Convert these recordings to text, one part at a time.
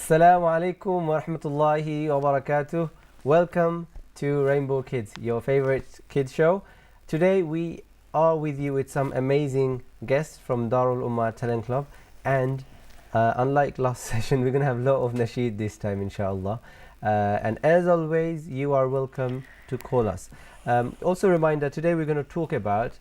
Assalamu alaikum wa rahmatullahi wa barakatuh. Welcome to Rainbow Kids, your favorite kids show. Today we are with you with some amazing guests from Darul Ummah Talent Club, and unlike last session, we're going to have a lot of nasheed this time, inshallah. And as always, you are welcome to call us. Also, a reminder, today we're going to talk about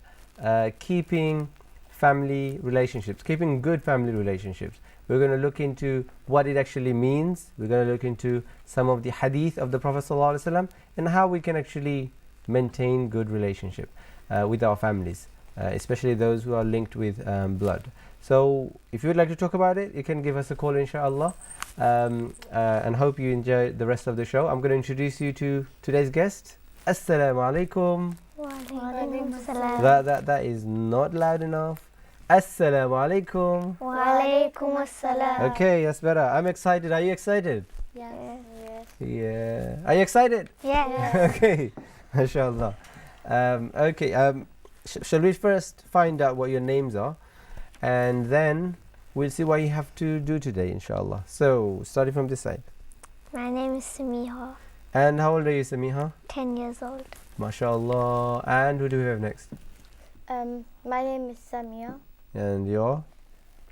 keeping family relationships, keeping good family relationships. We're going to look into what it actually means. We're going to look into some of the hadith of the Prophet ﷺ and how we can actually maintain good relationship with our families, especially those who are linked with blood. So if you would like to talk about it, you can give us a call, inshallah, and hope you enjoy the rest of the show. I'm going to introduce you to today's guest. Assalamu alaikum. Wa alaikum assalam. That is not loud enough. Assalamu alaikum. Wa alaikum assalam. Okay, that's better. I'm excited. Are you excited? Yes. Yeah. Are you excited? Yes. Okay, mashallah. Shall we first find out what your names are, and then we'll see what you have to do today, inshallah. So, starting from this side. My name is Samiha, And how old are you, Samiha? 10 years old. Mashallah. And who do we have next? My name is Samia, And you're?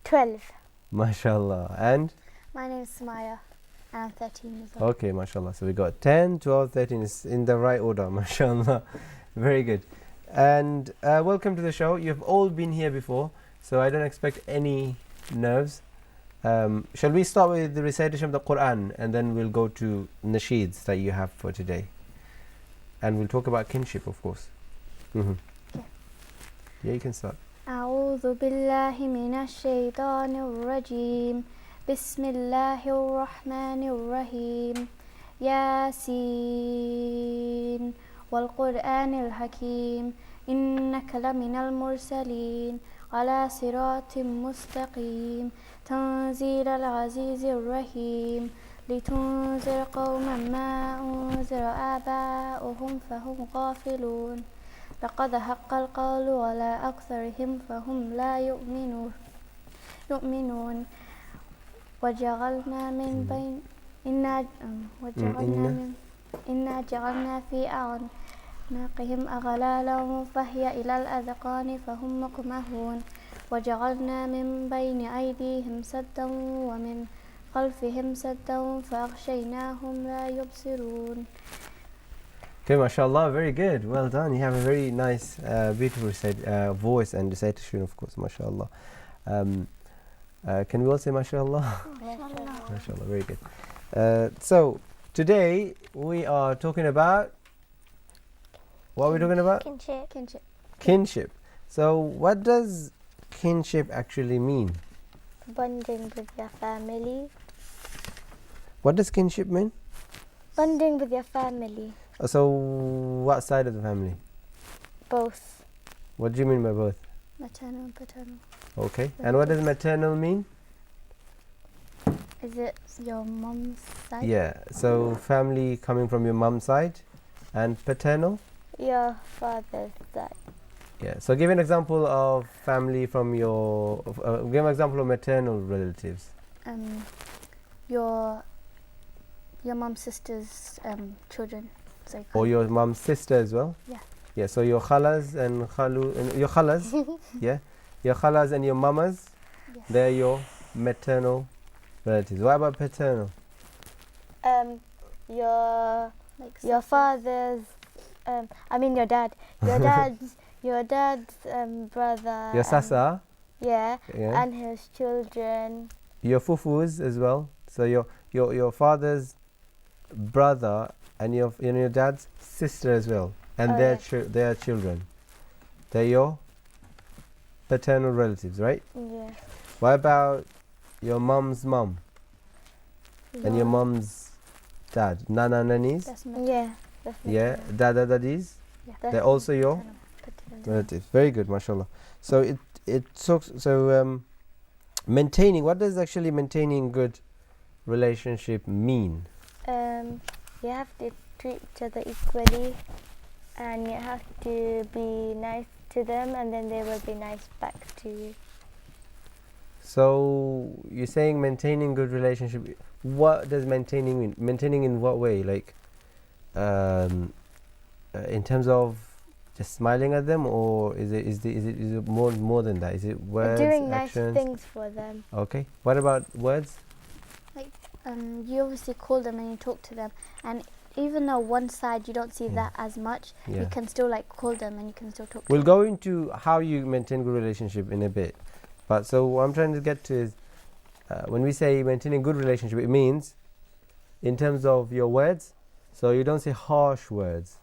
12. Mashallah. And? My name is Samaya, and I'm 13 years old. Okay, mashallah. So we got 10, 12, 13. It's in the right order, mashallah. Very good. And welcome to the show. You've all been here before, so I don't expect any nerves. Shall we start with the recitation of the Quran, and then we'll go to nasheeds that you have for today? And we'll talk about kinship, of course. Okay. Yeah, you can start. أعوذ بالله من الشيطان الرجيم بسم الله الرحمن الرحيم ياسين والقرآن الحكيم إنك لمن المرسلين على صراط مستقيم تنزيل العزيز الرحيم لتنذر قوما ما أنذر آباؤهم فهم غافلون لقد حق القول على أكثرهم فهم لا يؤمنون وجعلنا من بين إنا جعلنا في أعناقهم أغلالا فهي إلى الأذقان فهم مقمحون وجعلنا من بين أيديهم سدا ومن خلفهم سدا فأغشيناهم لا يبصرون. Okay, mashallah, very good. Well done. You have a very nice, beautiful voice and recitation, of course, mashallah. Can we all say mashallah? Mashallah, very good. So, today we are talking about, what are we talking about? Kinship. Kinship. So, what does kinship actually mean? Bonding with your family. What does kinship mean? Bonding with your family. So, what side of the family? Both. What do you mean by both? Maternal and paternal. Okay. And what does maternal mean? Is it your mom's side? Yeah. So, family coming from your mom's side. And paternal? Your father's side. Yeah. So, give an example of family from your. Give an example of maternal relatives. Your mom's sister's children. So Or your mom's sister as well? Yeah. Yeah. So, your khalas and khalu. Your khalas. Yeah. Your khalas and your mamas. Yes. They're your maternal relatives. What about paternal? Your father's. Your dad. Your dad's brother. Your sasa. Yeah. Yeah. And his children. Your fufus as well. So your father's brother and your dad's sister as well, and their children. They're your paternal relatives, right? Yeah. What about your mom's mom and your mom's dad? Nana nannies. That's yeah. Yeah. Dada daddies. Yeah. They're also your paternal. relatives. Very good, mashallah. So maintaining. What does actually maintaining good relationship mean? You have to treat each other equally, and you have to be nice to them, and then they will be nice back to you. So you're saying maintaining good relationship. what does maintaining mean? Maintaining in what way? Like, in terms of just smiling at them, or is it more than that? Is it words, Doing actions? nice things for them. Okay. What about words? You obviously call them and you talk to them, and even though one side you don't see Yeah. that as much, Yeah. you can still like call them and you can still talk to We'll them. go into how you maintain good relationship in a bit. But so what I'm trying to get to is, when we say maintaining good relationship, it means in terms of your words. So you don't say harsh words.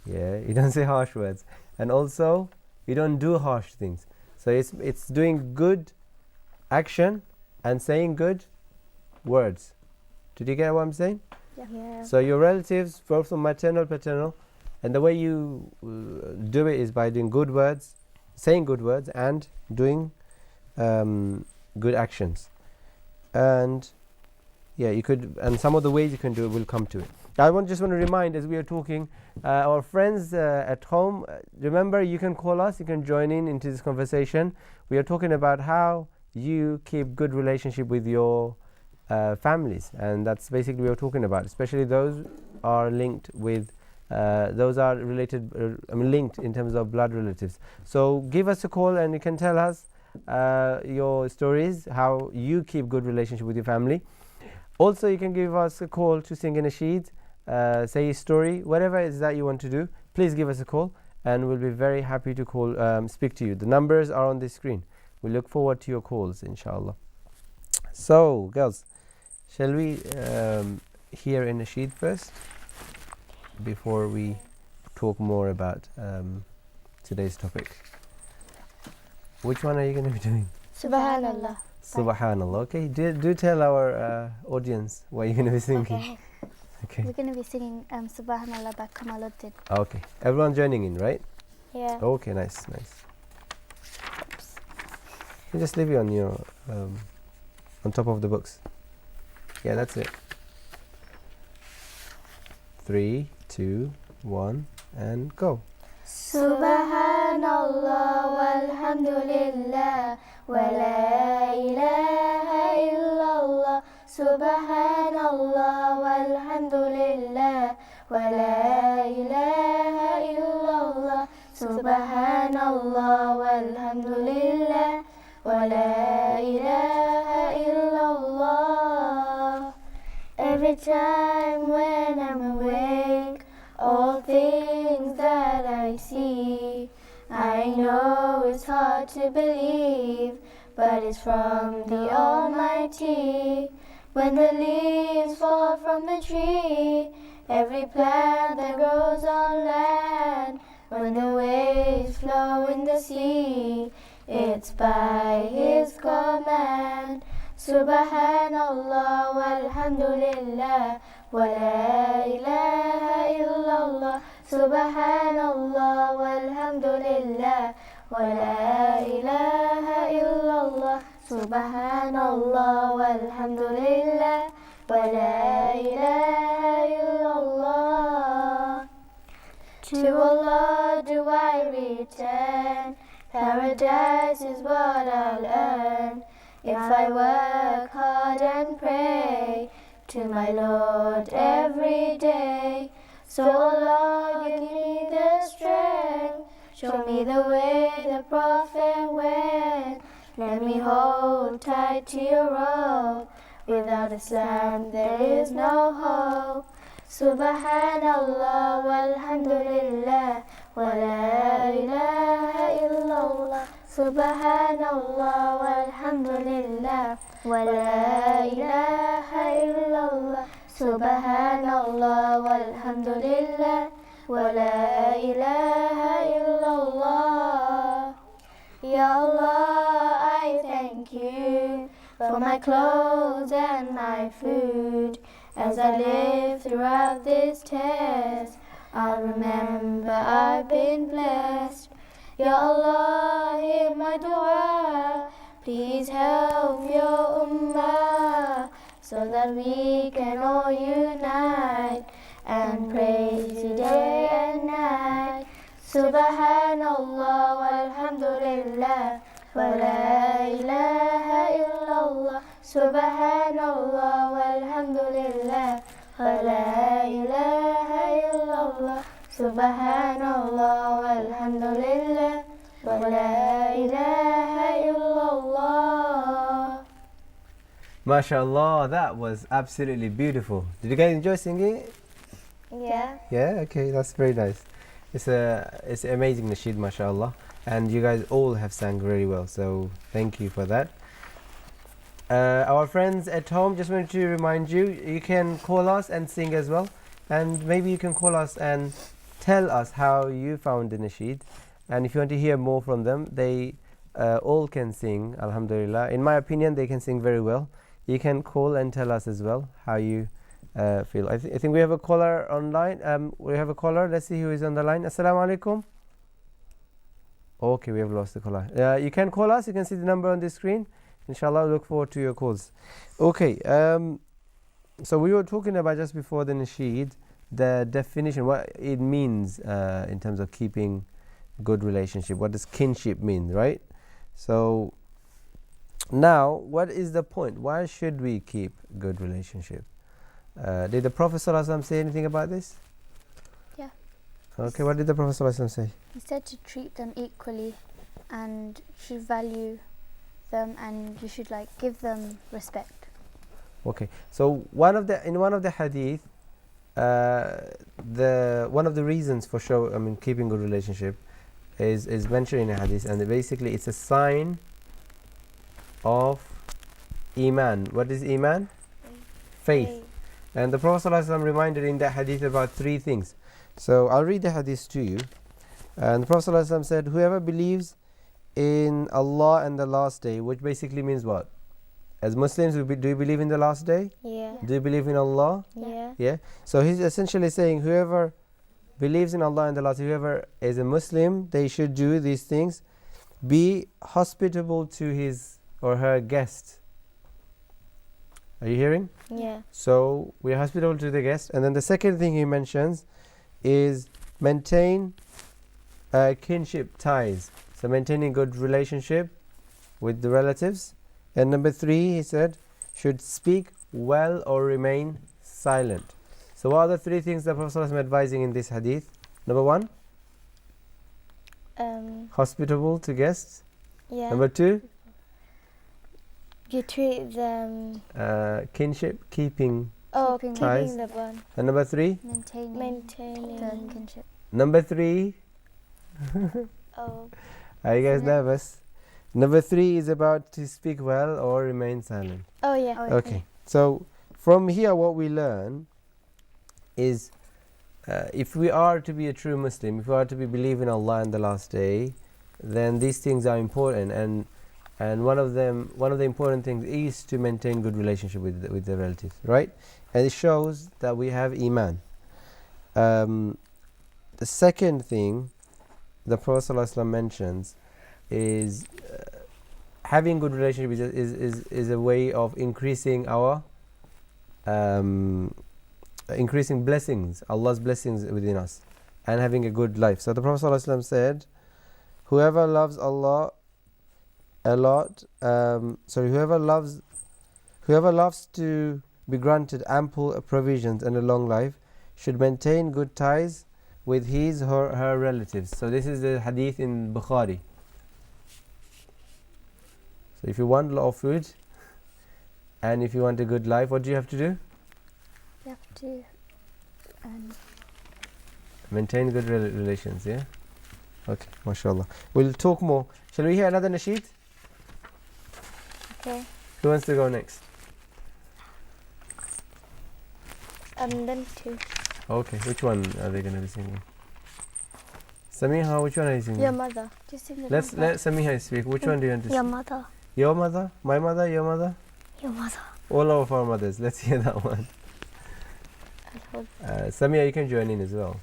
Yeah, you don't say harsh words, and also you don't do harsh things. So it's doing good action and saying good words. Did you get what I'm saying? Yeah. So your relatives, both from maternal, paternal, and the way you do it is by doing good words, saying good words, and doing good actions. And yeah, you could, and some of the ways you can do it will come to it. I just want to remind, as we are talking, our friends at home, remember you can call us, you can join in into this conversation. We are talking about how you keep good relationship with your families, and that's basically what we're talking about, especially those are linked with those are related linked in terms of blood relatives. So give us a call and you can tell us your stories, how you keep good relationship with your family. Also you can give us a call to sing in a sheet, say a story, whatever it is that you want to do. Please give us a call and we'll be very happy to call speak to you. The numbers are on the screen. We look forward to your calls, inshallah. So girls, shall we hear in a sheet first before we talk more about today's topic? Which one are you going to be doing? Subhanallah. Subhanallah. Okay, do tell our audience what you're going to be singing. Okay. Okay. We're going to be singing Subhanallah by Kamaluddin. Okay. Everyone joining in, right? Yeah. Okay, nice. You just leave it on your on top of the books. Yeah, that's it. 3, 2, 1, and go. Subhanallah walhamdulillah wa la ilaha illallah. Subhanallah walhamdulillah wa la ilaha illallah. Subhanallah walhamdulillah wa la ilaha illallah. Every time when I'm awake, all things that I see, I know it's hard to believe, but it's from the Almighty. When the leaves fall from the tree, every plant that grows on land, when the waves flow in the sea, it's by His command. Subhanallah walhamdulillah wa la ilaha illallah. Subhanallah walhamdulillah wa la ilaha illallah. Subhanallah walhamdulillah wa la ilaha illallah. To Allah do I return, paradise is what I'll earn if I work hard and pray to my Lord every day. So Allah give me the strength, show me the way the Prophet went. Let me hold tight to your rope, without Islam there is no hope. Subhanallah walhamdulillah wa la ilaha illallah. Subhanallah walhamdulillah wa la ilaha illallah. Subhanallah walhamdulillah wa la ilaha illallah. Ya Allah, I thank you for my clothes and my food. As I live throughout this test, I'll remember I've been blessed. Ya Allah, hear my dua. Please help your ummah, so that we can all unite and praise you day and night. Subhanallah walhamdulillah wa la ilaha illallah. Subhanallah walhamdulillah wa la ilaha illallah. Subhanallah walhamdulillah wa la ilaha illallah. MashaAllah, that was absolutely beautiful. Did you guys enjoy singing it? Yeah. Yeah, okay, that's very nice. It's an amazing nasheed, mashallah, and you guys all have sang very well, so thank you for that. Our friends at home, just wanted to remind you, you can call us and sing as well, and maybe you can call us and tell us how you found the nasheed, and if you want to hear more from them, they all can sing, alhamdulillah. In my opinion, they can sing very well. You can call and tell us as well how you feel. I think we have a caller online. We have a caller. Let's see who is on the line. Assalamu alaikum. Okay, we have lost the caller. You can call us. You can see the number on the screen. Inshallah, look forward to your calls. Okay, so we were talking about just before the nasheed, the definition, what it means in terms of keeping good relationship. What does kinship mean, right? So now, what is the point? Why should we keep good relationship? Did the Prophet ﷺ say anything about this? Yeah. Okay, what did the Prophet ﷺ say? He said to treat them equally and you should value them and you should give them respect. Okay, so in one of the hadith, one of the reasons for keeping good relationship is mentioned in a hadith, and basically it's a sign of Iman. What is Iman? Faith. And the Prophet ﷺ reminded in that hadith about three things. So I'll read the hadith to you. And the Prophet ﷺ said, whoever believes in Allah and the last day, which basically means what? As Muslims, do you believe in the last day? Yeah. Do you believe in Allah? Yeah. Yeah. So he's essentially saying whoever believes in Allah and the last day, whoever is a Muslim, they should do these things. Be hospitable to his or her guest. Are you hearing? Yeah. So we are hospitable to the guest. And then the second thing he mentions is maintain kinship ties. So maintaining good relationship with the relatives. And number 3, he said, should speak well or remain silent. So what are the 3 things the Prophet is advising in this hadith? Number 1, hospitable to guests. Yeah. Number 2, You treat them. kinship, keeping Keeping ties. Keeping the bond. And number 3, Maintaining. the kinship. number 3, Oh. are you guys nervous? Number 3 is about to speak well or remain silent. Oh yeah. Okay, so from here what we learn is if we are to be a true Muslim, if we are to believe in Allah and the last day, then these things are important, and one of the important things is to maintain good relationship with the relatives, right? And it shows that we have Iman. The second thing the Prophet ﷺ mentions is having good relationship is a way of increasing our increasing blessings, Allah's blessings within us, and having a good life. So the Prophet ﷺ said, whoever loves Allah a lot, whoever loves to be granted ample provisions and a long life should maintain good ties with his or her relatives. So this is the hadith in Bukhari. So if you want a lot of food and if you want a good life, what do you have to do? You have to Maintain good relations, yeah? Okay, mashallah. We'll talk more. Shall we hear another nasheed? Okay. Who wants to go next? Them two. Okay, which one are they going to be singing? Samiha, which one are you singing? Your mother. just sing the Let Samiha speak. Which one do you want to sing? Your mother. Your mother? My mother? Your mother? Your mother. All of our mothers. Let's hear that one. Samia, you can join in as well.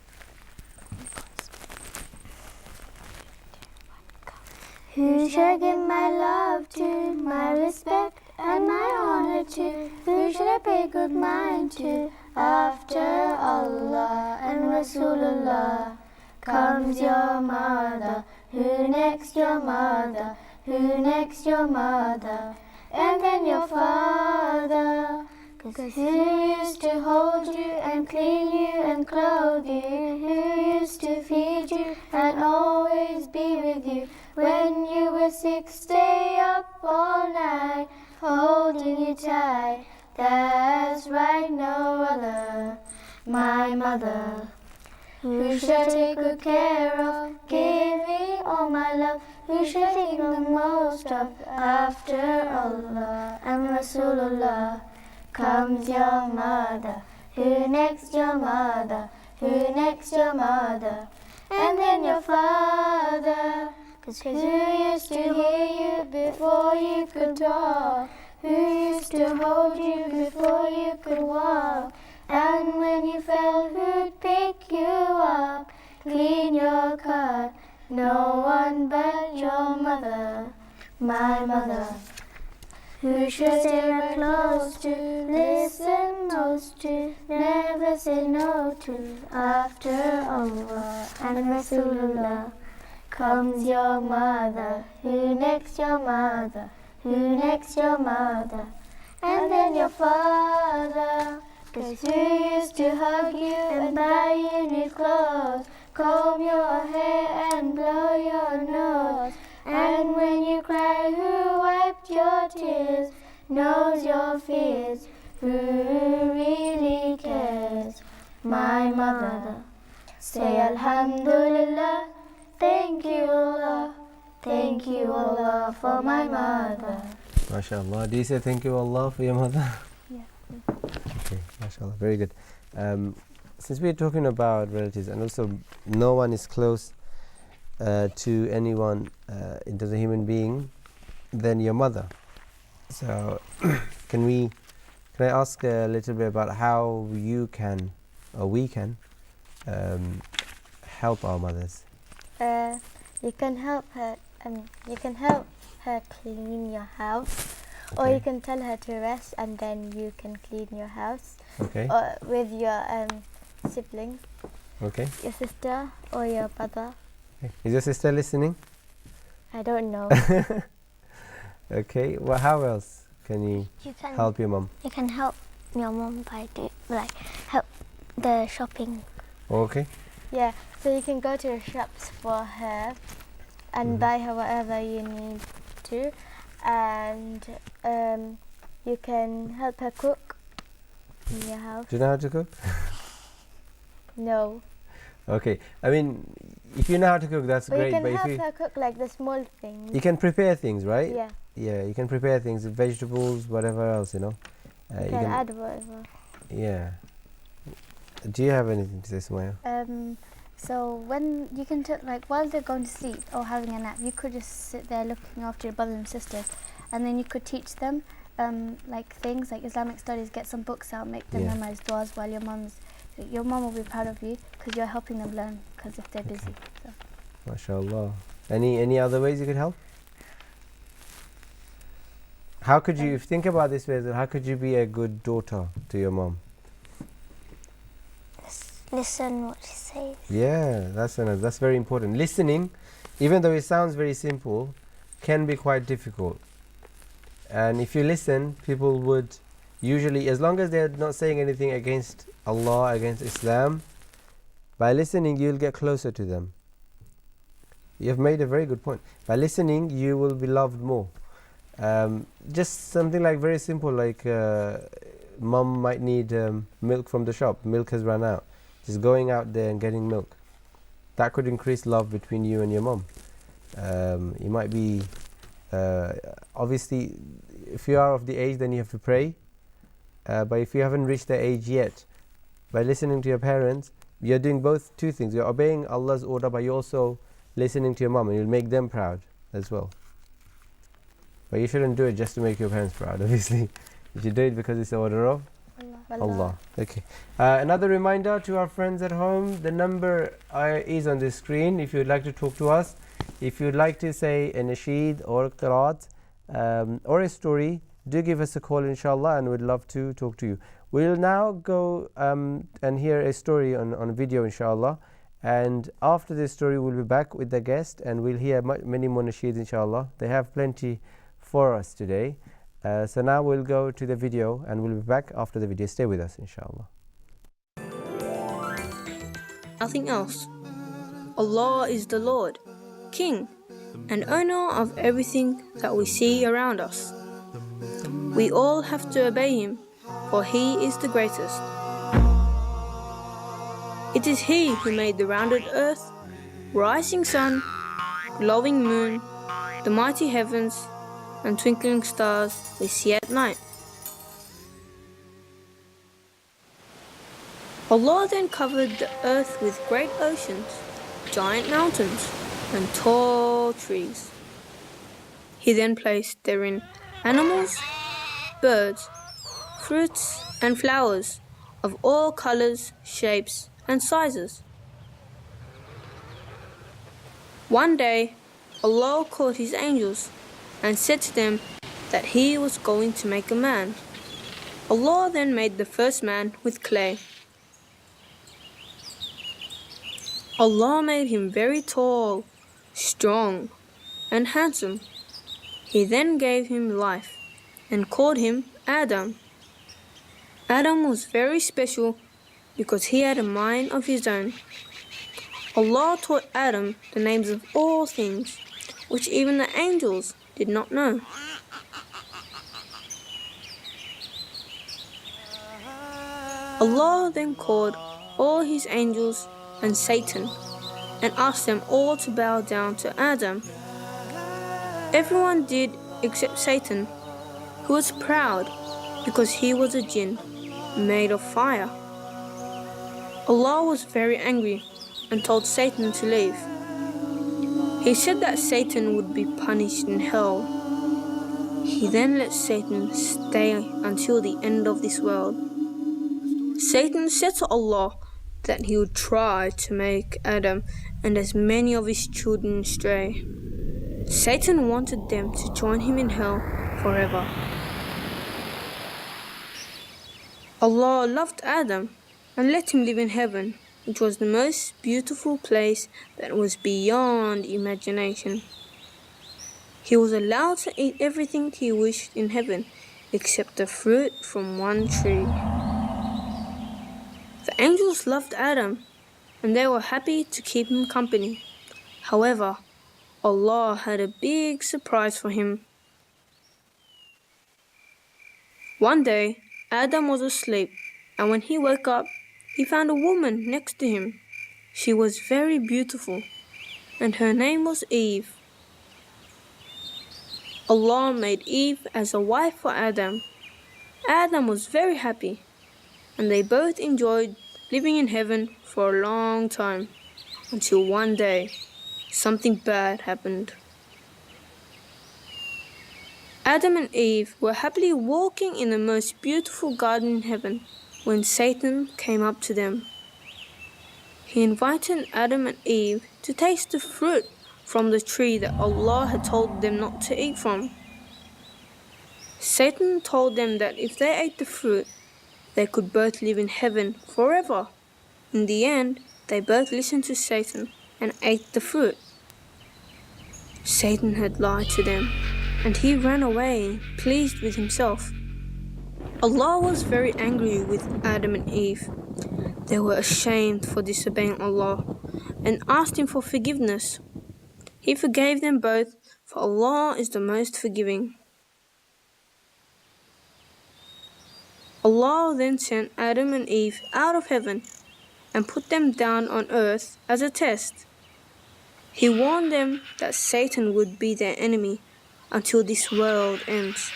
Who should I give my love to, my respect and my honor to? Who should I pay good mind to? After Allah and Rasulullah comes your mother. Who next? Your mother. Who next? Your mother. and then your father. 'Cause who used to hold you and clean you and clothe you? Who used to feed you and always be with you? When you were sick, stay up all night, holding you tight. That's right, no other, my mother. Who shall take good care of, giving all my love? Who shall think the most of after Allah and Rasulullah? Comes your mother, who next your mother, who next your mother, and then your father. 'Cause who used to hear you before you could talk? Who used to hold you before you could walk? And when you fell, who'd pick you up, clean your cut? No one but your mother, my mother. Who should stay right close to, listen most to, never say no to, after Allah and Rasulullah. Comes your mother, who next your mother, who next your mother, and then your father. 'Cause who used to hug you and buy you new clothes, comb your hair and blow your nose? And when you cry, who wiped your tears, knows your fears, who really cares? My mother. Say Alhamdulillah, thank you Allah, thank you Allah for my mother. MashaAllah. Do you say thank you Allah for your mother? Yeah. Okay, MashaAllah. Very good. Since we're talking about relatives, and also no one is close to anyone in terms of human being than your mother. So can I ask a little bit about how you can, or we can, help our mothers? You can help her. You can help her clean your house, or Okay. you can tell her to rest, and then you can clean your house. Okay. Or with your sibling, Okay. your sister or your brother. Okay. Is your sister listening? I don't know. Okay. Well, how else can you You can help your mom? You can help your mom by help the shopping. Okay. Yeah, so you can go to the shops for her and buy her whatever you need to, and you can help her cook in your house. Do you know how to cook? No, Okay. I mean, if you know how to cook, that's but you great. can But if help you her cook like the small things. you can prepare things, right? Yeah, Yeah, you can prepare things, vegetables, whatever else, you know. you can add whatever. Yeah. Do you have anything to say, Sumaya? So when you can while they're going to sleep or having a nap, you could just sit there looking after your brothers and sisters, and then you could teach them things like Islamic studies. Get some books out, make them Yeah. memorize du'as while your mom will be proud of you because you're helping them learn. Because if they're busy, so. MashaAllah. Any other ways you could help? How could you, if you think about this way, how could you be a good daughter to your mom? Listen what she says. Yeah, that's very important. Listening, even though it sounds very simple, can be quite difficult. And if you listen, people would usually, as long as they're not saying anything against Allah, against Islam, by listening you'll get closer to them. You've made a very good point. By listening, you will be loved more. Just something like very simple, like mom might need milk from the shop. Milk has run out. Just going out there and getting milk. That could increase love between you and your mom. You might be, obviously, if you are of the age, then you have to pray. But if you haven't reached the age yet, by listening to your parents, you're doing two things. You're obeying Allah's order, but you're also listening to your mom, and you'll make them proud as well. But you shouldn't do it just to make your parents proud, obviously. You should do it because it's the order of Allah. Okay. Another reminder to our friends at home, the number is on the screen if you'd like to talk to us. If you'd like to say a nasheed or a qiraat or a story, do give us a call inshallah, and we'd love to talk to you. We'll now go and hear a story on video inshallah, and after this story we'll be back with the guest and we'll hear many more nasheeds inshallah. They have plenty for us today. So now we'll go to the video and we'll be back after the video. Stay with us, inshallah. Nothing else. Allah is the Lord, King, and owner of everything that we see around us. We all have to obey Him, for He is the greatest. It is He who made the rounded earth, rising sun, glowing moon, the mighty heavens, and twinkling stars we see at night. Allah then covered the earth with great oceans, giant mountains, and tall trees. He then placed therein animals, birds, fruits, and flowers of all colors, shapes, and sizes. One day, Allah called His angels and said to them that He was going to make a man. Allah then made the first man with clay. Allah made him very tall, strong, and handsome. He then gave him life and called him Adam. Adam was very special because he had a mind of his own. Allah taught Adam the names of all things, which even the angels did not know. Allah then called all His angels and Satan and asked them all to bow down to Adam. Everyone did except Satan, who was proud because he was a jinn made of fire. Allah was very angry and told Satan to leave. He said that Satan would be punished in hell. He then let Satan stay until the end of this world. Satan said to Allah that he would try to make Adam and as many of his children stray. Satan wanted them to join him in hell forever. Allah loved Adam and let him live in heaven, which was the most beautiful place that was beyond imagination. He was allowed to eat everything he wished in heaven except the fruit from one tree. The angels loved Adam and they were happy to keep him company. However, Allah had a big surprise for him. One day, Adam was asleep, and when he woke up, he found a woman next to him. She was very beautiful, and her name was Eve. Allah made Eve as a wife for Adam. Adam was very happy, and they both enjoyed living in heaven for a long time, until one day, something bad happened. Adam and Eve were happily walking in the most beautiful garden in heaven when Satan came up to them. He invited Adam and Eve to taste the fruit from the tree that Allah had told them not to eat from. Satan told them that if they ate the fruit, they could both live in heaven forever. In the end, they both listened to Satan and ate the fruit. Satan had lied to them, and he ran away, pleased with himself. Allah was very angry with Adam and Eve. They were ashamed for disobeying Allah and asked Him for forgiveness. He forgave them both, for Allah is the most forgiving. Allah then sent Adam and Eve out of heaven and put them down on earth as a test. He warned them that Satan would be their enemy until this world ends.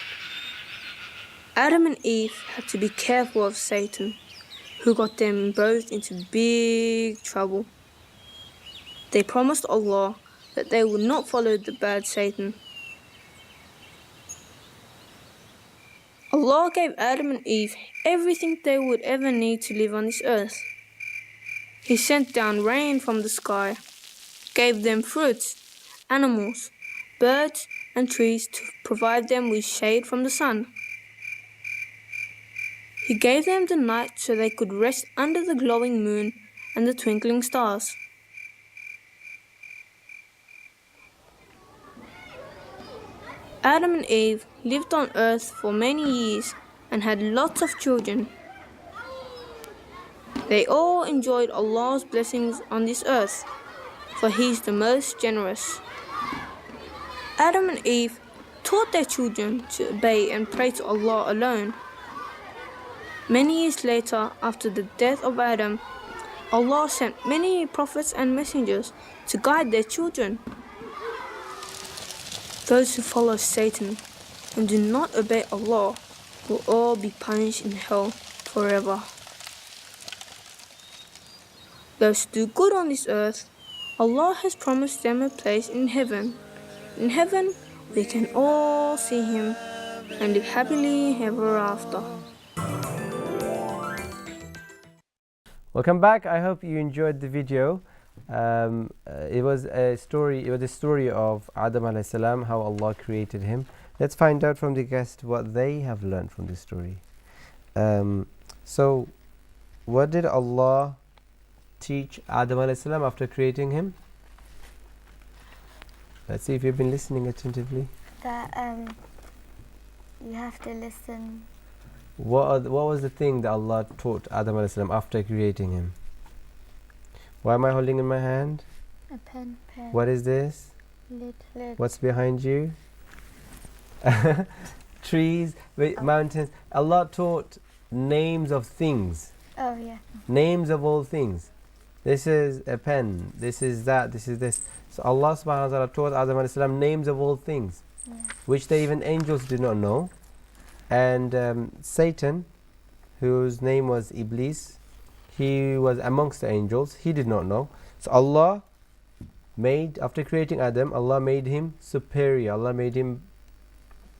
Adam and Eve had to be careful of Satan, who got them both into big trouble. They promised Allah that they would not follow the bad Satan. Allah gave Adam and Eve everything they would ever need to live on this earth. He sent down rain from the sky, gave them fruits, animals, birds, and trees to provide them with shade from the sun. He gave them the night so they could rest under the glowing moon and the twinkling stars. Adam and Eve lived on earth for many years and had lots of children. They all enjoyed Allah's blessings on this earth, for He is the most generous. Adam and Eve taught their children to obey and pray to Allah alone. Many years later, after the death of Adam, Allah sent many prophets and messengers to guide their children. Those who follow Satan and do not obey Allah will all be punished in hell forever. Those who do good on this earth, Allah has promised them a place in heaven. In heaven, we can all see Him and live happily ever after. Welcome back. I hope you enjoyed the video. It was a story. It was the story of Adam alayhi salam, how Allah created him. Let's find out from the guest what they have learned from this story. So, what did Allah teach Adam alayhi salam after creating him? Let's see if you've been listening attentively. That you have to listen. What was the thing that Allah taught Adam alayhi salam after creating him? Why am I holding in my hand? A pen. What is this? Lid. What's behind you? Trees, mountains. Allah taught names of things. Oh yeah. Names of all things. This is a pen. This is that. This is this. So Allah subhanahu wa ta'ala taught Adam alayhi salam names of all things, which they even angels did not know. And Satan, whose name was Iblis, he was amongst the angels. He did not know. So Allah made, after creating Adam, Allah made him superior. Allah made him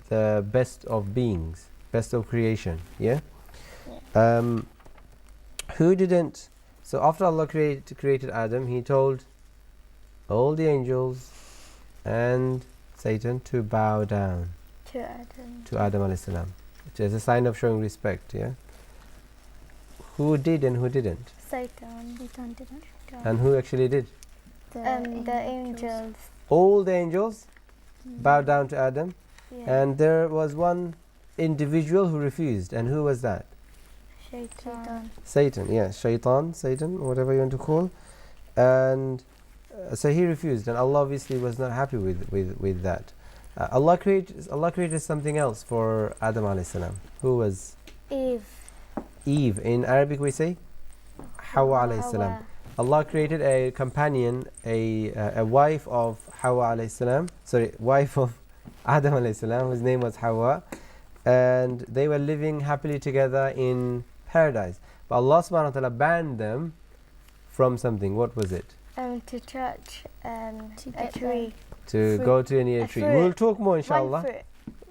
the best of beings, best of creation. Yeah. Who didn't? So after Allah created Adam, He told all the angels and Satan to bow down to Adam alayhi salam, which is a sign of showing respect. Yeah. Who did and who didn't? Satan. Didn't. And who actually did? The angels. All the angels bowed down to Adam, Yeah. and there was one individual who refused. And who was that? Shaitan. Satan. Yeah, Shaitan, Satan, whatever you want to call. And so he refused, and Allah obviously was not happy with that. Allah created something else for Adam alayhi salam. Who was? Eve. Eve. In Arabic we say Hawa alayhi salam. Allah created a companion, a wife of Hawa alayhi salam. Sorry, wife of Adam alayhi salam, whose name was Hawa, and they were living happily together in paradise. But Allah subhanahu wa ta'ala banned them from something. What was it? To touch To a get tree. To Fruit. go to near a A tree. fruit. We'll talk more One inshallah. fruit.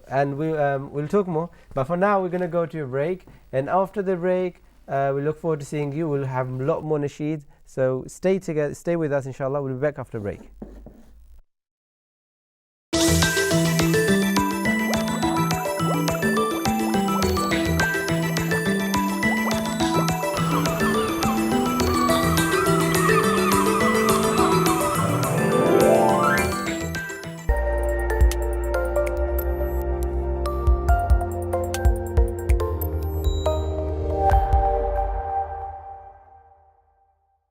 And we'll talk more. But for now, we're going to go to a break. And after the break, we look forward to seeing you. We'll have a lot more nasheed. So stay together, stay with us inshallah. We'll be back after break.